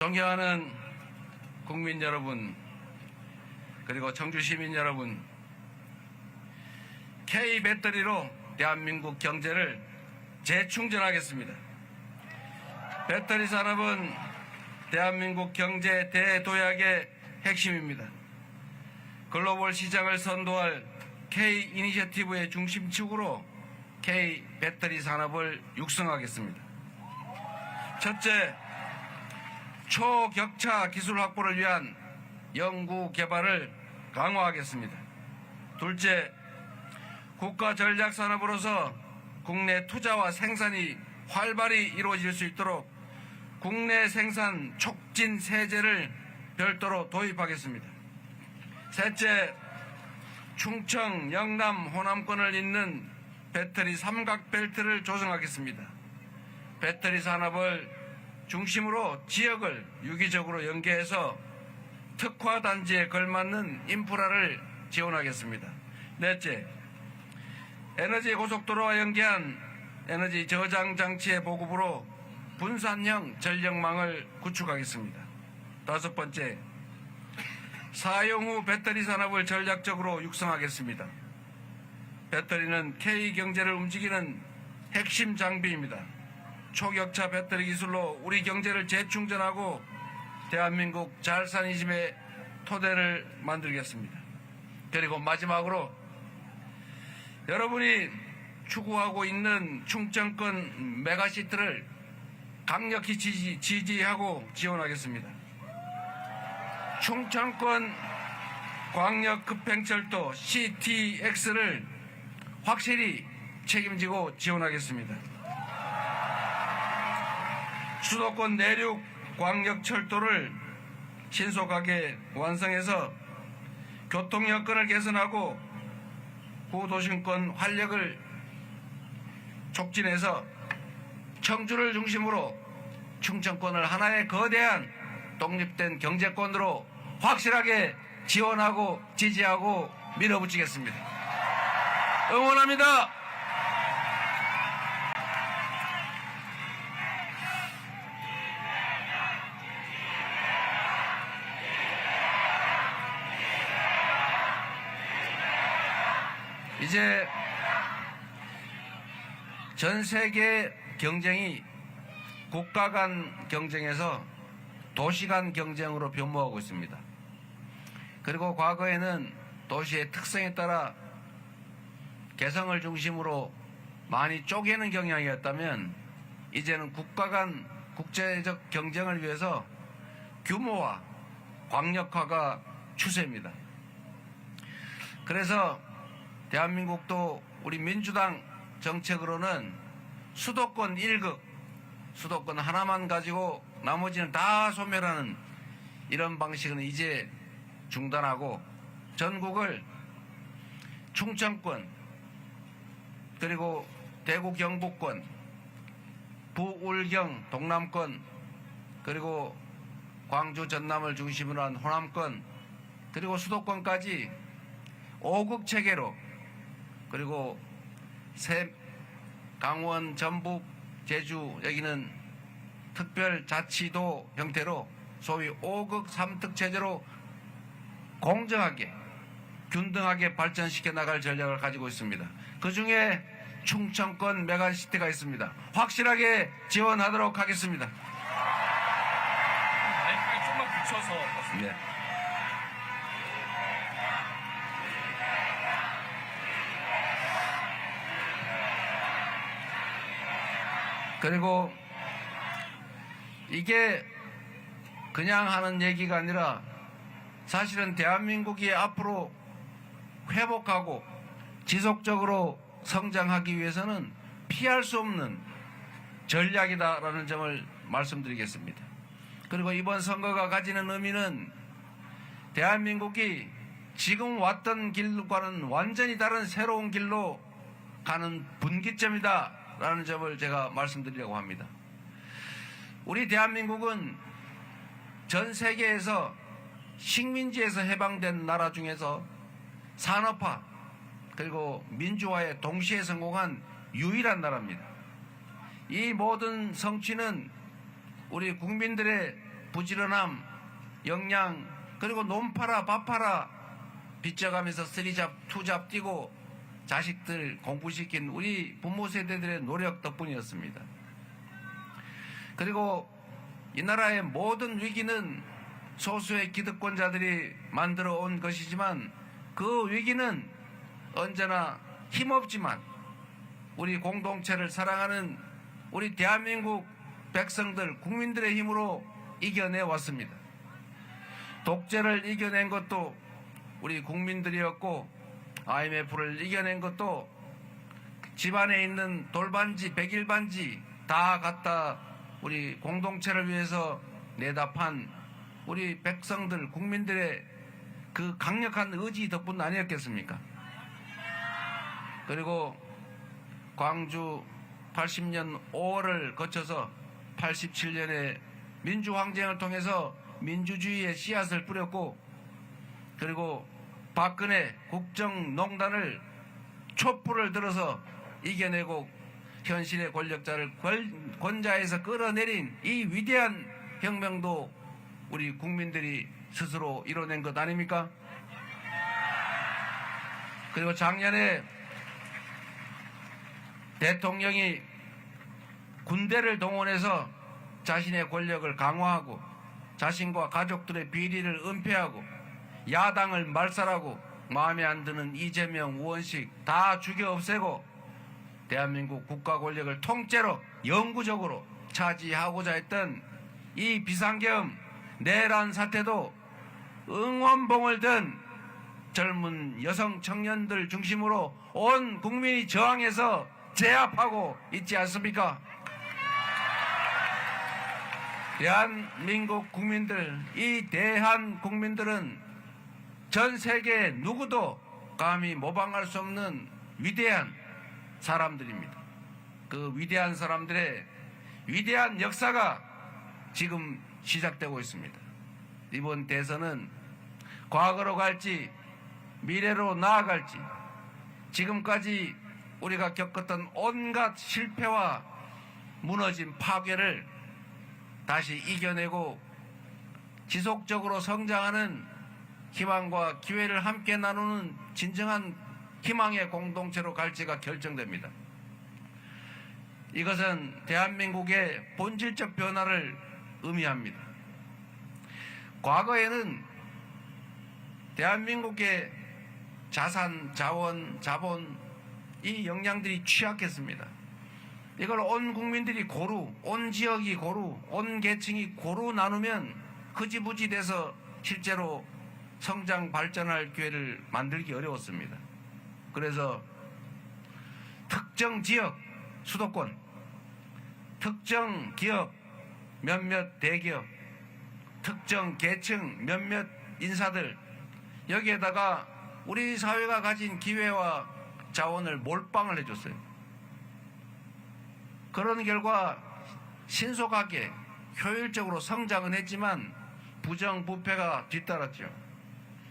존경하는 국민 여러분, 그리고 청주 시민 여러분, K배터리로 대한민국 경제를 재충전하겠습니다. 배터리 산업은 대한민국 경제 대도약의 핵심입니다. 글로벌 시장을 선도할 K-이니셔티브의 중심축으로 K배터리 산업을 육성하겠습니다. 첫째, 초격차 기술 확보를 위한 연구 개발을 강화하겠습니다. 둘째, 국가 전략 산업으로서 국내 투자와 생산이 활발히 이루어질 수 있도록 국내 생산 촉진 세제를 별도로 도입하겠습니다. 셋째, 충청, 영남, 호남권을 잇는 배터리 삼각벨트를 조성하겠습니다. 배터리 산업을 중심으로 지역을 유기적으로 연계해서 특화단지에 걸맞는 인프라를 지원하겠습니다. 넷째, 에너지 고속도로와 연계한 에너지 저장 장치의 보급으로 분산형 전력망을 구축하겠습니다. 다섯 번째, 사용 후 배터리 산업을 전략적으로 육성하겠습니다. 배터리는 K경제를 움직이는 핵심 장비입니다. 초격차 배터리 기술로 우리 경제를 재충전하고 대한민국 잘산이즘의 토대를 만들겠습니다. 그리고 마지막으로 여러분이 추구하고 있는 충청권 메가시티를 강력히 지지하고 지원하겠습니다. 충청권 광역급행철도 CTX를 확실히 책임지고 지원하겠습니다. 수도권 내륙 광역철도를 신속하게 완성해서 교통 여건을 개선하고 구도심권 활력을 촉진해서 청주를 중심으로 충청권을 하나의 거대한 독립된 경제권으로 확실하게 지원하고 지지하고 밀어붙이겠습니다. 응원합니다. 이제 전 세계 경쟁이 국가 간 경쟁에서 도시 간 경쟁으로 변모하고 있습니다. 그리고 과거에는 도시의 특성에 따라 개성을 중심으로 많이 쪼개는 경향이었다면 이제는 국가 간 국제적 경쟁을 위해서 규모화, 광역화가 추세입니다. 그래서 대한민국도 우리 민주당 정책으로는 수도권 1극, 수도권 하나만 가지고 나머지는 다 소멸하는 이런 방식은 이제 중단하고 전국을 충청권, 그리고 대구 경북권, 부울경 동남권, 그리고 광주 전남을 중심으로 한 호남권, 그리고 수도권까지 5극 체계로, 그리고 강원, 전북, 제주 여기는 특별자치도 형태로 소위 5극 3특 체제로 공정하게 균등하게 발전시켜 나갈 전략을 가지고 있습니다. 그중에 충청권 메가시티가 있습니다. 확실하게 지원하도록 하겠습니다. 마이크에 좀만 붙여서. 네. 그리고 이게 그냥 하는 얘기가 아니라 사실은 대한민국이 앞으로 회복하고 지속적으로 성장하기 위해서는 피할 수 없는 전략이다라는 점을 말씀드리겠습니다. 그리고 이번 선거가 가지는 의미는 대한민국이 지금 왔던 길과는 완전히 다른 새로운 길로 가는 분기점이다라는 점을 제가 말씀드리려고 합니다. 우리 대한민국은 전 세계에서 식민지에서 해방된 나라 중에서 산업화 그리고 민주화에 동시에 성공한 유일한 나라입니다. 이 모든 성취는 우리 국민들의 부지런함, 역량, 그리고 논 팔아 밥 팔아 빚져가면서 쓰리잡 투잡 뛰고 자식들 공부시킨 우리 부모 세대들의 노력 덕분이었습니다. 그리고 이 나라의 모든 위기는 소수의 기득권자들이 만들어 온 것이지만 그 위기는 언제나 힘없지만 우리 공동체를 사랑하는 우리 대한민국 백성들, 국민들의 힘으로 이겨내 왔습니다. 독재를 이겨낸 것도 우리 국민들이었고 IMF를 이겨낸 것도 집안에 있는 돌반지, 백일반지 다 갖다 우리 공동체를 위해서 내다 판 우리 백성들, 국민들의 그 강력한 의지 덕분 아니었겠습니까? 그리고 광주 80년 5월을 거쳐서 87년에 민주항쟁을 통해서 민주주의의 씨앗을 뿌렸고, 그리고 박근혜 국정농단을 촛불을 들어서 이겨내고 현실의 권력자를 권좌에서 끌어내린 이 위대한 혁명도 우리 국민들이 스스로 이뤄낸 것 아닙니까? 그리고 작년에 대통령이 군대를 동원해서 자신의 권력을 강화하고 자신과 가족들의 비리를 은폐하고 야당을 말살하고 마음에 안 드는 이재명, 우원식 다 죽여 없애고 대한민국 국가 권력을 통째로 영구적으로 차지하고자 했던 이 비상계엄 내란 사태도 응원봉을 든 젊은 여성 청년들 중심으로 온 국민이 저항해서 제압하고 있지 않습니까? 대한민국 국민들, 이 대한 국민들은 전 세계 누구도 감히 모방할 수 없는 위대한 사람들입니다. 그 위대한 사람들의 위대한 역사가 지금 시작되고 있습니다. 이번 대선은 과거로 갈지 미래로 나아갈지 지금까지 우리가 겪었던 온갖 실패와 무너진 파괴를 다시 이겨내고 지속적으로 성장하는 희망과 기회를 함께 나누는 진정한 희망의 공동체로 갈지가 결정됩니다. 이것은 대한민국의 본질적 변화를 의미합니다. 과거에는 대한민국의 자산, 자원, 자본 이 역량들이 취약했습니다. 이걸 온 국민들이 고루, 온 지역이 고루, 온 계층이 고루 나누면 흐지부지 돼서 실제로 성장 발전할 기회를 만들기 어려웠습니다. 그래서 특정 지역, 수도권, 특정 기업, 몇몇 대기업, 특정 계층, 몇몇 인사들, 여기에다가 우리 사회가 가진 기회와 자원을 몰빵을 해줬어요. 그런 결과 신속하게 효율적으로 성장은 했지만 부정부패가 뒤따랐죠.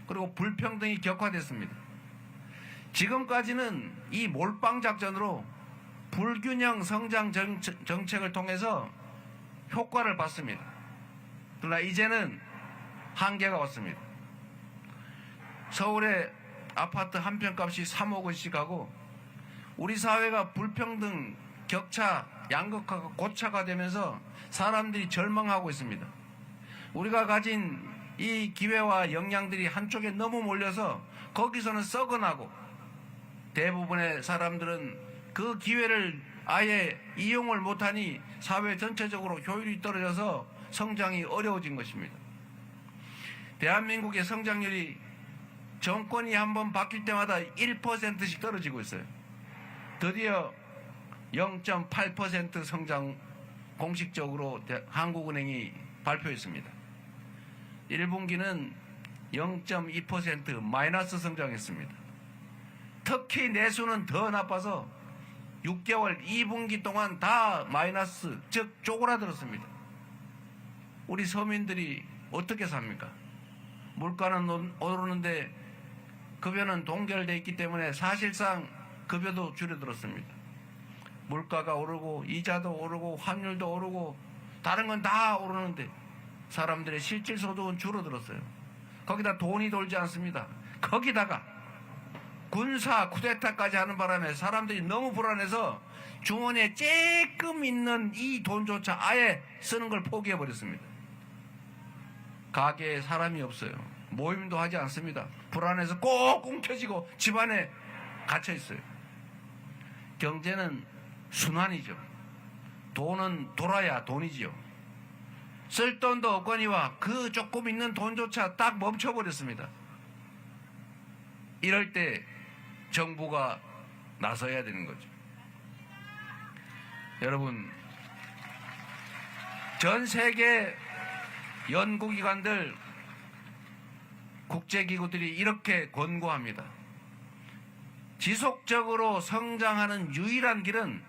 그리고 불평등이 격화됐습니다. 지금까지는 이 몰빵 작전으로 불균형 성장 정책을 통해서 효과를 봤습니다. 그러나 이제는 한계가 왔습니다. 서울의 아파트 한 평값이 3억 원씩 하고 우리 사회가 불평등, 격차, 양극화가 고차가 되면서 사람들이 절망하고 있습니다. 우리가 가진 이 기회와 역량들이 한쪽에 너무 몰려서 거기서는 썩어나고 대부분의 사람들은 그 기회를 아예 이용을 못하니 사회 전체적으로 효율이 떨어져서 성장이 어려워진 것입니다. 대한민국의 성장률이 정권이 한번 바뀔 때마다 1%씩 떨어지고 있어요. 드디어 0.8% 성장 공식적으로 한국은행이 발표했습니다. 1분기는 0.2% 마이너스 성장했습니다. 특히 내수는 더 나빠서 6개월 2분기 동안 다 마이너스, 즉 쪼그라들었습니다. 우리 서민들이 어떻게 삽니까? 물가는 오르는데 급여는 동결되어 있기 때문에 사실상 급여도 줄어들었습니다. 물가가 오르고 이자도 오르고 환율도 오르고 다른 건 다 오르는데 사람들의 실질 소득은 줄어들었어요. 거기다 돈이 돌지 않습니다. 거기다가 군사 쿠데타까지 하는 바람에 사람들이 너무 불안해서 주머니에 쬐끔 있는 이 돈조차 아예 쓰는 걸 포기해버렸습니다. 가게에 사람이 없어요. 모임도 하지 않습니다. 불안해서 꼭 움켜쥐고 집안에 갇혀 있어요. 경제는 순환이죠. 돈은 돌아야 돈이지요. 쓸 돈도 없거니와 그 조금 있는 돈조차 딱 멈춰버렸습니다. 이럴 때 정부가 나서야 되는 거죠. 여러분, 전 세계 연구기관들, 국제기구들이 이렇게 권고합니다. 지속적으로 성장하는 유일한 길은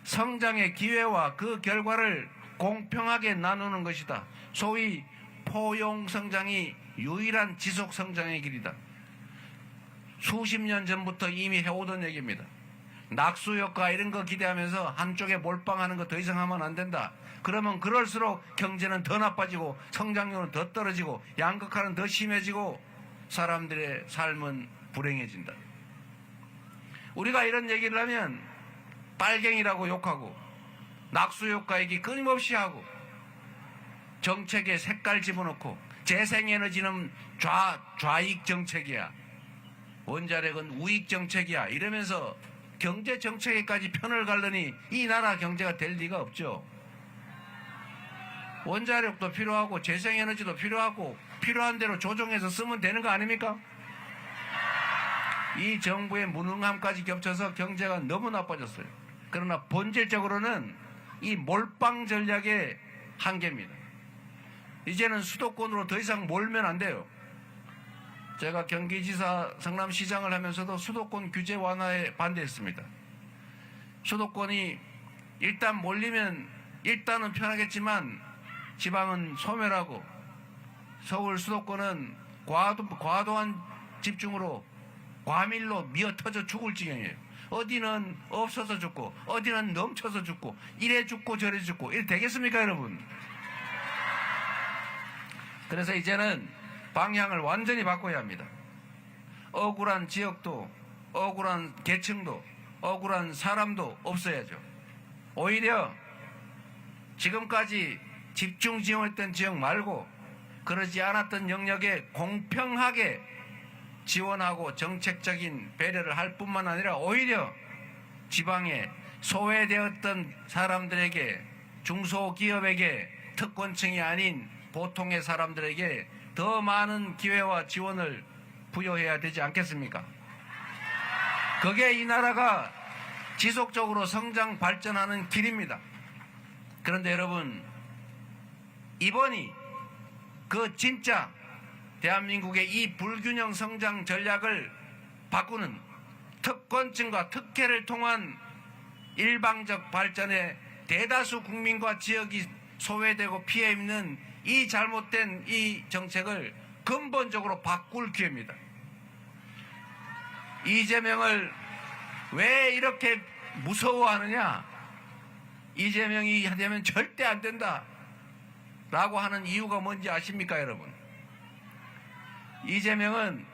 성장의 기회와 그 결과를 공평하게 나누는 것이다. 소위 포용성장이 유일한 지속성장의 길이다. 수십 년 전부터 이미 해오던 얘기입니다. 낙수효과 이런 거 기대하면서 한쪽에 몰빵하는 거 더 이상 하면 안 된다. 그러면 그럴수록 경제는 더 나빠지고 성장률은 더 떨어지고 양극화는 더 심해지고 사람들의 삶은 불행해진다. 우리가 이런 얘기를 하면 빨갱이라고 욕하고 낙수효과 얘기 끊임없이 하고 정책에 색깔 집어넣고 재생에너지는 좌익 정책이야, 원자력은 우익 정책이야 이러면서 경제 정책에까지 편을 갈르니 이 나라 경제가 될 리가 없죠. 원자력도 필요하고 재생에너지도 필요하고 필요한 대로 조정해서 쓰면 되는 거 아닙니까? 이 정부의 무능함까지 겹쳐서 경제가 너무 나빠졌어요. 그러나 본질적으로는 이 몰빵 전략의 한계입니다. 이제는 수도권으로 더 이상 몰면 안 돼요. 제가 경기지사 성남시장을 하면서도 수도권 규제 완화에 반대했습니다. 수도권이 일단 몰리면 일단은 편하겠지만 지방은 소멸하고 서울 수도권은 과도한 집중으로 과밀로 미어터져 죽을 지경이에요. 어디는 없어서 죽고 어디는 넘쳐서 죽고 이래 죽고 저래 죽고 이래 되겠습니까 여러분? 그래서 이제는 방향을 완전히 바꿔야 합니다. 억울한 지역도 억울한 계층도 억울한 사람도 없어야죠. 오히려 지금까지 집중 지원했던 지역 말고 그러지 않았던 영역에 공평하게 지원하고 정책적인 배려를 할 뿐만 아니라 오히려 지방에 소외되었던 사람들에게, 중소기업에게, 특권층이 아닌 보통의 사람들에게 더 많은 기회와 지원을 부여해야 되지 않겠습니까? 그게 이 나라가 지속적으로 성장 발전하는 길입니다. 그런데 여러분, 이번이 그 진짜 대한민국의 이 불균형 성장 전략을 바꾸는 특권층과 특혜를 통한 일방적 발전에 대다수 국민과 지역이 소외되고 피해 입는 이 잘못된 이 정책을 근본적으로 바꿀 기회입니다. 이재명을 왜 이렇게 무서워하느냐? 이재명이 되면 절대 안 된다 라고 하는 이유가 뭔지 아십니까 여러분? 이재명은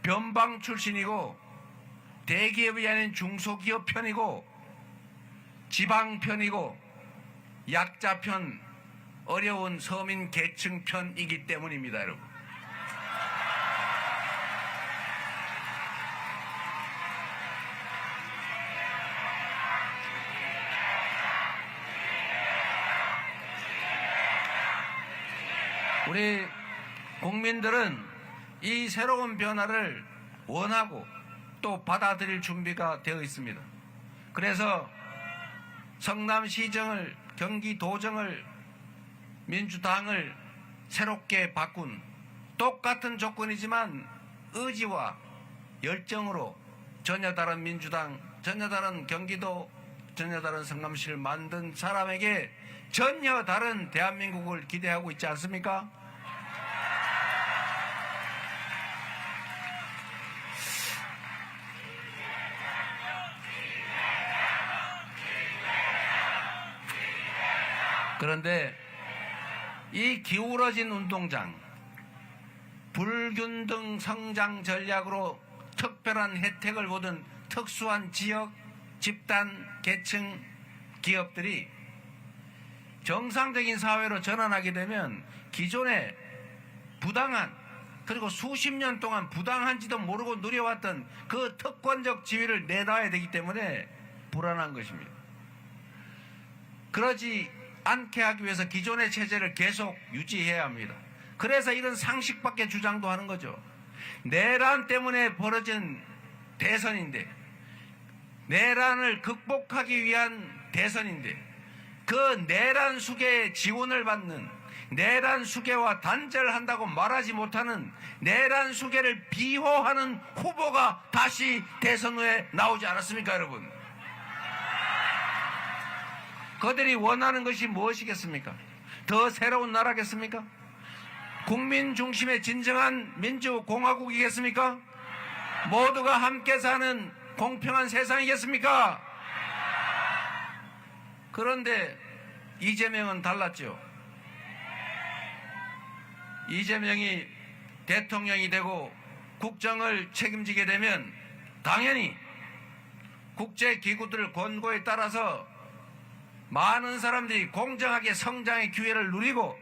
변방 출신이고 대기업이 아닌 중소기업 편이고 지방 편이고 약자 편, 어려운 서민 계층 편이기 때문입니다 여러분. 우리 국민들은 이 새로운 변화를 원하고 또 받아들일 준비가 되어 있습니다. 그래서 성남시정을, 경기도정을, 민주당을 새롭게 바꾼 똑같은 조건이지만 의지와 열정으로 전혀 다른 민주당, 전혀 다른 경기도, 전혀 다른 성남시를 만든 사람에게 전혀 다른 대한민국을 기대하고 있지 않습니까? 그런데 이 기울어진 운동장, 불균등 성장 전략으로 특별한 혜택을 보던 특수한 지역, 집단, 계층, 기업들이 정상적인 사회로 전환하게 되면 기존에 부당한, 그리고 수십 년 동안 부당한지도 모르고 누려왔던 그 특권적 지위를 내놔야 되기 때문에 불안한 것입니다. 그러지 않게 하기 위해서 기존의 체제를 계속 유지해야 합니다. 그래서 이런 상식밖에 주장도 하는 거죠. 내란 때문에 벌어진 대선인데, 내란을 극복하기 위한 대선인데, 그 내란 수계의 지원을 받는, 내란 수계와 단절한다고 말하지 못하는, 내란 수계를 비호하는 후보가 다시 대선 후에 나오지 않았습니까, 여러분? 그들이 원하는 것이 무엇이겠습니까? 더 새로운 나라겠습니까? 국민 중심의 진정한 민주공화국이겠습니까? 모두가 함께 사는 공평한 세상이겠습니까? 그런데 이재명은 달랐죠. 이재명이 대통령이 되고 국정을 책임지게 되면 당연히 국제기구들 권고에 따라서 많은 사람들이 공정하게 성장의 기회를 누리고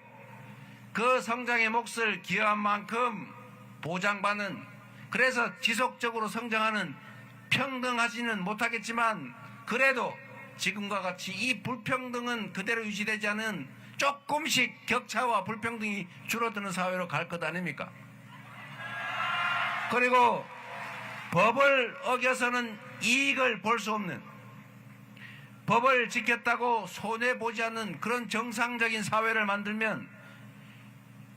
그 성장의 몫을 기여한 만큼 보장받는, 그래서 지속적으로 성장하는, 평등하지는 못하겠지만 그래도 지금과 같이 이 불평등은 그대로 유지되지 않은 조금씩 격차와 불평등이 줄어드는 사회로 갈 것 아닙니까? 그리고 법을 어겨서는 이익을 볼 수 없는, 법을 지켰다고 손해보지 않는 그런 정상적인 사회를 만들면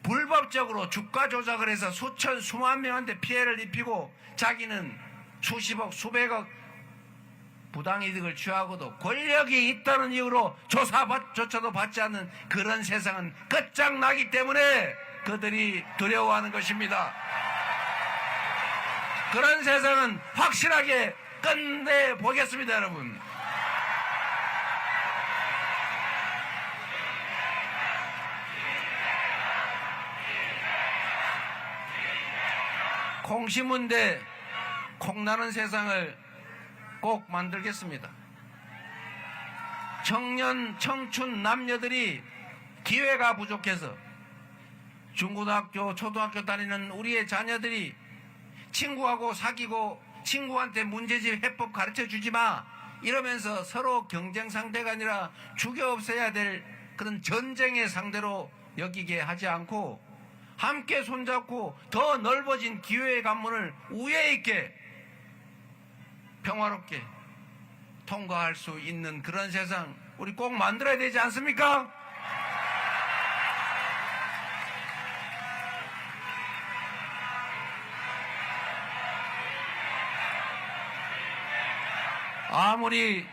불법적으로 주가 조작을 해서 수천 수만 명한테 피해를 입히고 자기는 수십억 수백억 부당이득을 취하고도 권력이 있다는 이유로 조사조차도 받지 않는 그런 세상은 끝장나기 때문에 그들이 두려워하는 것입니다. 그런 세상은 확실하게 끝내보겠습니다, 여러분. 콩심은데 콩나는 세상을 꼭 만들겠습니다. 청년, 청춘, 남녀들이 기회가 부족해서 중고등학교, 초등학교 다니는 우리의 자녀들이 친구하고 사귀고 친구한테 문제집 해법 가르쳐 주지 마 이러면서 서로 경쟁 상대가 아니라 죽여 없애야 될 그런 전쟁의 상대로 여기게 하지 않고 함께 손잡고 더 넓어진 기회의 관문을 우애 있게 평화롭게 통과할 수 있는 그런 세상 우리 꼭 만들어야 되지 않습니까? 아무리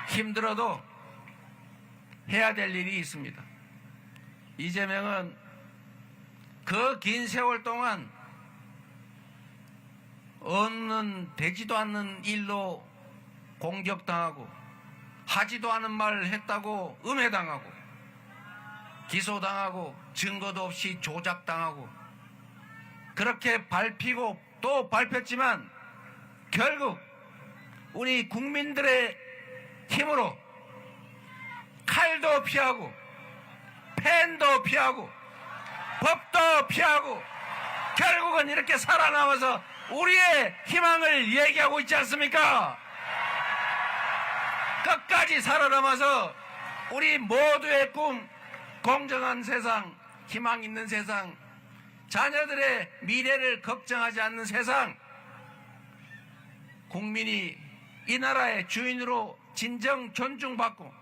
힘들어도 해야 될 일이 있습니다. 이재명은 그 긴 세월 동안 되지도 않는 일로 공격당하고 하지도 않은 말을 했다고 음해당하고 기소당하고 증거도 없이 조작당하고 그렇게 밟히고 또 밟혔지만 결국 우리 국민들의 힘으로 칼도 피하고 펜도 피하고 법도 피하고 결국은 이렇게 살아남아서 우리의 희망을 얘기하고 있지 않습니까? 끝까지 살아남아서 우리 모두의 꿈, 공정한 세상, 희망 있는 세상, 자녀들의 미래를 걱정하지 않는 세상, 국민이 이 나라의 주인으로 진정 존중받고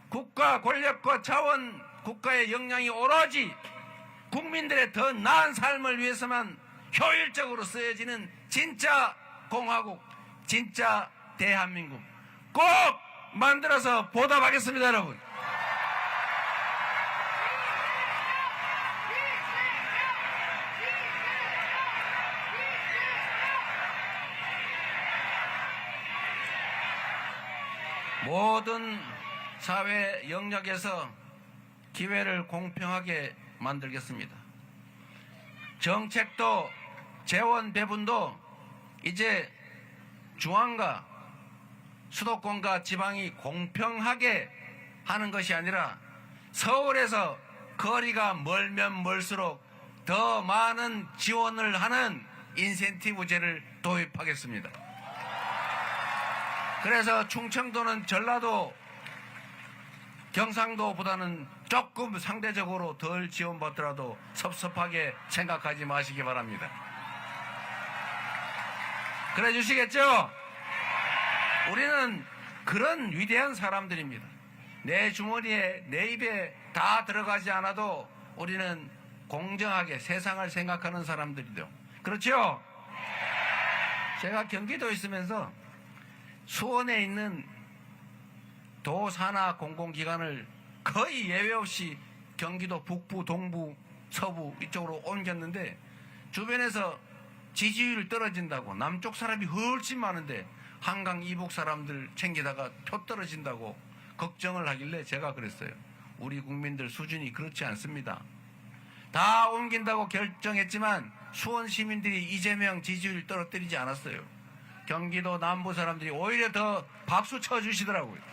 국가 권력과 자원, 국가의 역량이 오로지 국민들의 더 나은 삶을 위해서만 효율적으로 쓰여지는 진짜 공화국, 진짜 대한민국 꼭 만들어서 보답하겠습니다, 여러분. 모든 사회 영역에서 기회를 공평하게 만들겠습니다. 정책도 재원 배분도 이제 중앙과 수도권과 지방이 공평하게 하는 것이 아니라 서울에서 거리가 멀면 멀수록 더 많은 지원을 하는 인센티브제를 도입하겠습니다. 그래서 충청도는 전라도, 경상도보다는 조금 상대적으로 덜 지원받더라도 섭섭하게 생각하지 마시기 바랍니다. 그래 주시겠죠? 우리는 그런 위대한 사람들입니다. 내 주머니에, 내 입에 다 들어가지 않아도 우리는 공정하게 세상을 생각하는 사람들이죠. 그렇죠? 제가 경기도에 있으면서 수원에 있는 도, 산하 공공기관을 거의 예외 없이 경기도 북부, 동부, 서부 이쪽으로 옮겼는데 주변에서 지지율 떨어진다고, 남쪽 사람이 훨씬 많은데 한강 이북 사람들 챙기다가 표 떨어진다고 걱정을 하길래 제가 그랬어요. 우리 국민들 수준이 그렇지 않습니다. 다 옮긴다고 결정했지만 수원 시민들이 이재명 지지율 떨어뜨리지 않았어요. 경기도 남부 사람들이 오히려 더 박수 쳐주시더라고요.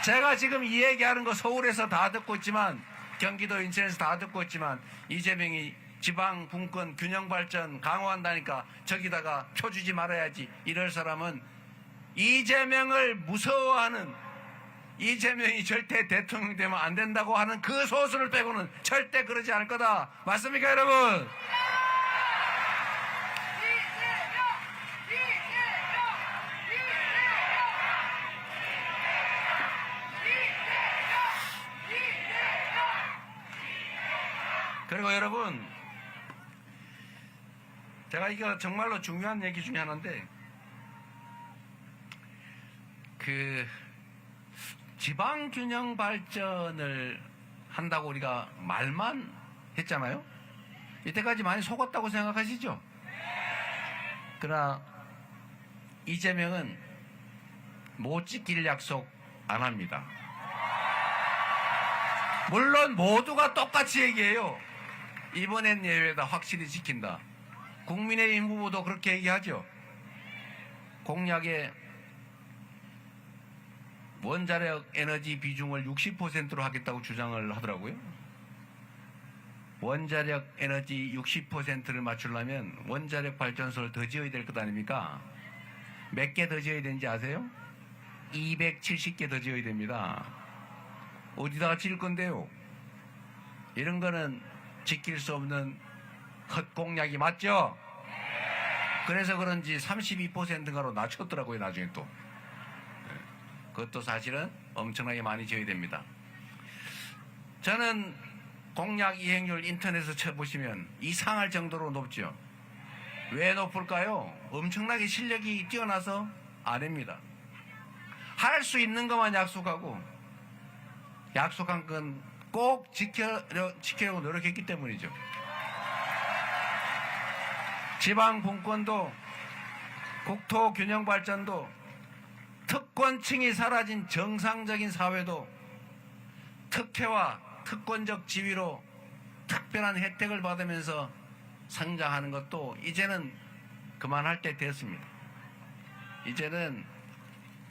제가 지금 이 얘기하는 거 서울에서 다 듣고 있지만, 경기도 인천에서 다 듣고 있지만, 이재명이 지방 분권 균형 발전 강화한다니까 저기다가 표 주지 말아야지 이럴 사람은 이재명을 무서워하는, 이재명이 절대 대통령 되면 안 된다고 하는 그 소설을 빼고는 절대 그러지 않을 거다. 맞습니까, 여러분? 그리고 여러분, 제가 이거 정말로 중요한 얘기 중에 하나인데, 지방균형 발전을 한다고 우리가 말만 했잖아요. 이때까지 많이 속았다고 생각하시죠? 그러나 이재명은 못 지킬 약속 안 합니다. 물론 모두가 똑같이 얘기해요. 이번엔 예외다, 확실히 지킨다. 국민의힘 후보도 그렇게 얘기하죠. 공약에 원자력 에너지 비중을 60%로 하겠다고 주장을 하더라고요. 원자력 에너지 60%를 맞추려면 원자력 발전소를 더 지어야 될 것 아닙니까? 몇 개 더 지어야 되는지 아세요? 270개 더 지어야 됩니다. 어디다가 지을 건데요? 이런 거는 지킬 수 없는 헛공약이 맞죠? 그래서 그런지 32%인가로 낮췄더라고요, 나중에 또. 그것도 사실은 엄청나게 많이 지어야 됩니다. 저는 공약 이행률 인터넷에서 쳐보시면 이상할 정도로 높죠. 왜 높을까요? 엄청나게 실력이 뛰어나서 아닙니다. 할 수 있는 것만 약속하고 약속한 건 꼭 지키려고 노력했기 때문이죠. 지방 분권도, 국토 균형 발전도, 특권층이 사라진 정상적인 사회도 특혜와 특권적 지위로 특별한 혜택을 받으면서 성장하는 것도 이제는 그만할 때 됐습니다. 이제는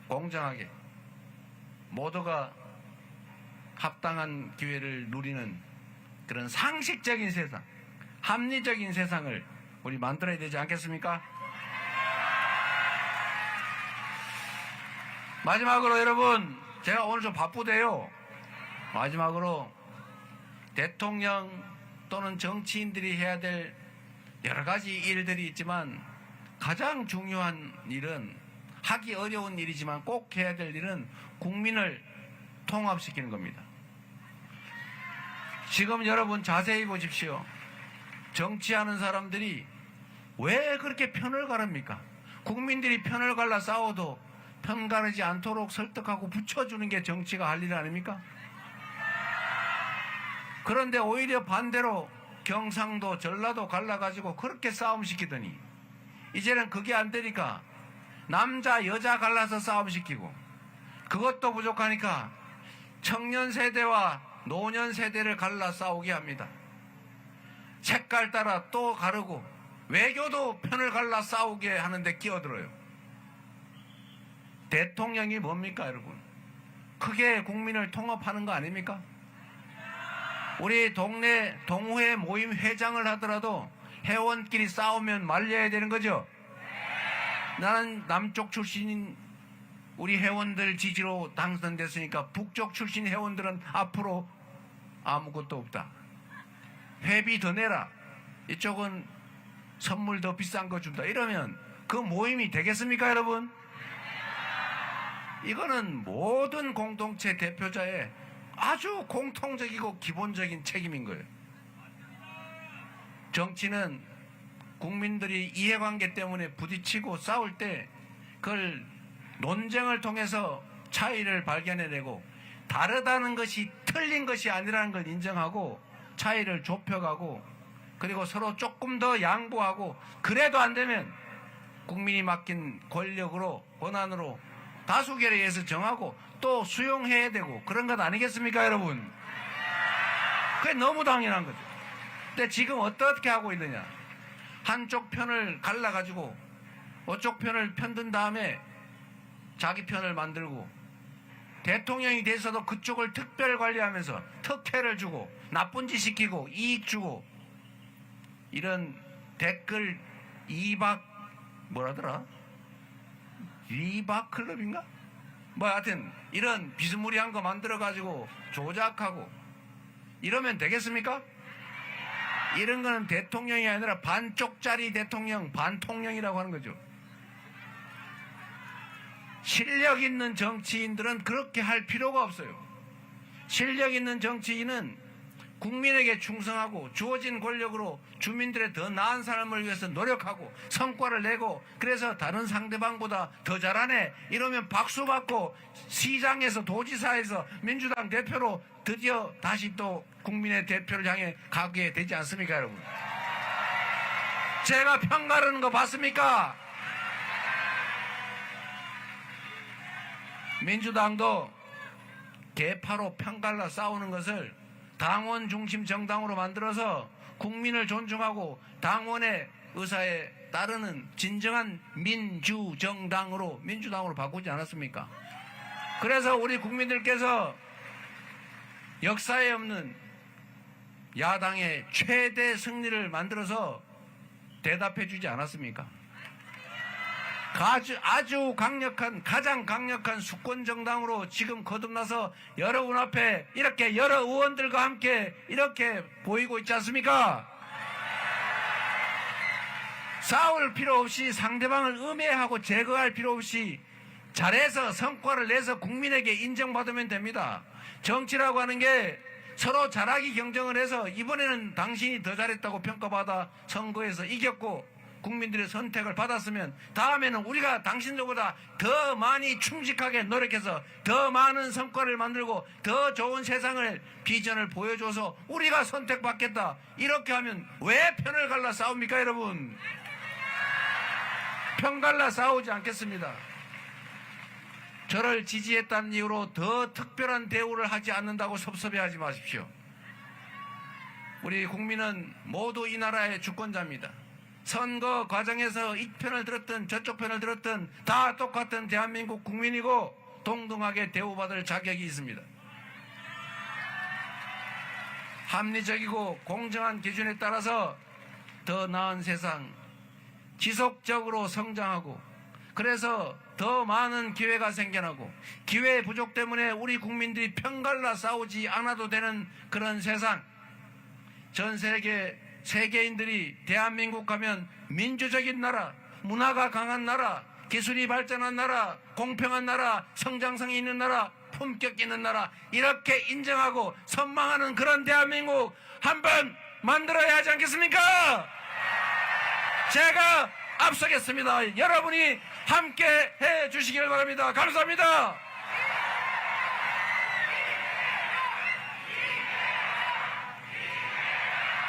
공정하게 모두가 합당한 기회를 누리는 그런 상식적인 세상, 합리적인 세상을 우리 만들어야 되지 않겠습니까? 마지막으로 여러분, 제가 오늘 좀 바쁘대요. 마지막으로 대통령 또는 정치인들이 해야 될 여러 가지 일들이 있지만 가장 중요한 일은, 하기 어려운 일이지만 꼭 해야 될 일은 국민을 통합시키는 겁니다. 지금 여러분 자세히 보십시오. 정치하는 사람들이 왜 그렇게 편을 가릅니까? 국민들이 편을 갈라 싸워도 편 가르지 않도록 설득하고 붙여주는 게 정치가 할 일 아닙니까? 그런데 오히려 반대로 경상도, 전라도 갈라가지고 그렇게 싸움시키더니 이제는 그게 안 되니까 남자, 여자 갈라서 싸움시키고, 그것도 부족하니까 청년 세대와 노년 세대를 갈라 싸우게 합니다. 색깔 따라 또 가르고 외교도 편을 갈라 싸우게 하는데 끼어들어요. 대통령이 뭡니까, 여러분? 크게 국민을 통합하는 거 아닙니까? 우리 동네 동호회 모임 회장을 하더라도 회원끼리 싸우면 말려야 되는 거죠? 나는 남쪽 출신인 우리 회원들 지지로 당선됐으니까 북쪽 출신 회원들은 앞으로 아무것도 없다. 회비 더 내라. 이쪽은 선물 더 비싼 거 준다. 이러면 그 모임이 되겠습니까, 여러분? 이거는 모든 공동체 대표자의 아주 공통적이고 기본적인 책임인 거예요. 정치는 국민들이 이해관계 때문에 부딪히고 싸울 때 그걸 논쟁을 통해서 차이를 발견해내고 다르다는 것이 틀린 것이 아니라는 걸 인정하고 차이를 좁혀가고 그리고 서로 조금 더 양보하고 그래도 안 되면 국민이 맡긴 권력으로 권한으로 다수결에 의해서 정하고 또 수용해야 되고 그런 것 아니겠습니까, 여러분? 그게 너무 당연한 거죠. 근데 지금 어떻게 하고 있느냐? 한쪽 편을 갈라가지고 어쪽 편을 편든 다음에 자기 편을 만들고 대통령이 돼서도 그쪽을 특별 관리하면서 특혜를 주고 나쁜 짓 시키고 이익 주고 이런 댓글 뭐라더라? 리바 클럽인가? 뭐 하여튼 이런 비스무리한 거 만들어가지고 조작하고 이러면 되겠습니까? 이런 거는 대통령이 아니라 반쪽짜리 대통령, 반통령이라고 하는 거죠. 실력 있는 정치인들은 그렇게 할 필요가 없어요. 실력 있는 정치인은 국민에게 충성하고 주어진 권력으로 주민들의 더 나은 삶을 위해서 노력하고 성과를 내고 그래서 다른 상대방보다 더 잘하네 이러면 박수 받고 시장에서 도지사에서 민주당 대표로 드디어 다시 또 국민의 대표를 향해 가게 되지 않습니까, 여러분? 제가 편가르는 거 봤습니까? 민주당도 개파로 편갈라 싸우는 것을 당원 중심 정당으로 만들어서 국민을 존중하고 당원의 의사에 따르는 진정한 민주정당으로 민주당으로 바꾸지 않았습니까? 그래서 우리 국민들께서 역사에 없는 야당의 최대 승리를 만들어서 대답해 주지 않았습니까? 아주 강력한, 가장 강력한 수권 정당으로 지금 거듭나서 여러분 앞에 이렇게 여러 의원들과 함께 이렇게 보이고 있지 않습니까? 싸울 필요 없이 상대방을 음해하고 제거할 필요 없이 잘해서 성과를 내서 국민에게 인정받으면 됩니다. 정치라고 하는 게 서로 잘하기 경쟁을 해서 이번에는 당신이 더 잘했다고 평가받아 선거에서 이겼고 국민들의 선택을 받았으면 다음에는 우리가 당신들보다 더 많이 충직하게 노력해서 더 많은 성과를 만들고 더 좋은 세상을 비전을 보여줘서 우리가 선택받겠다. 이렇게 하면 왜 편을 갈라 싸웁니까, 여러분? 편 갈라 싸우지 않겠습니다. 저를 지지했다는 이유로 더 특별한 대우를 하지 않는다고 섭섭해하지 마십시오. 우리 국민은 모두 이 나라의 주권자입니다. 선거 과정에서 이 편을 들었든 저쪽 편을 들었든 다 똑같은 대한민국 국민이고 동등하게 대우받을 자격이 있습니다. 합리적이고 공정한 기준에 따라서 더 나은 세상, 지속적으로 성장하고 그래서 더 많은 기회가 생겨나고 기회 부족 때문에 우리 국민들이 편갈라 싸우지 않아도 되는 그런 세상, 전 세계인들이 대한민국 하면 민주적인 나라, 문화가 강한 나라, 기술이 발전한 나라, 공평한 나라, 성장성이 있는 나라, 품격 있는 나라 이렇게 인정하고 선망하는 그런 대한민국 한번 만들어야 하지 않겠습니까? 제가 앞서겠습니다. 여러분이 함께 해 주시길 바랍니다. 감사합니다.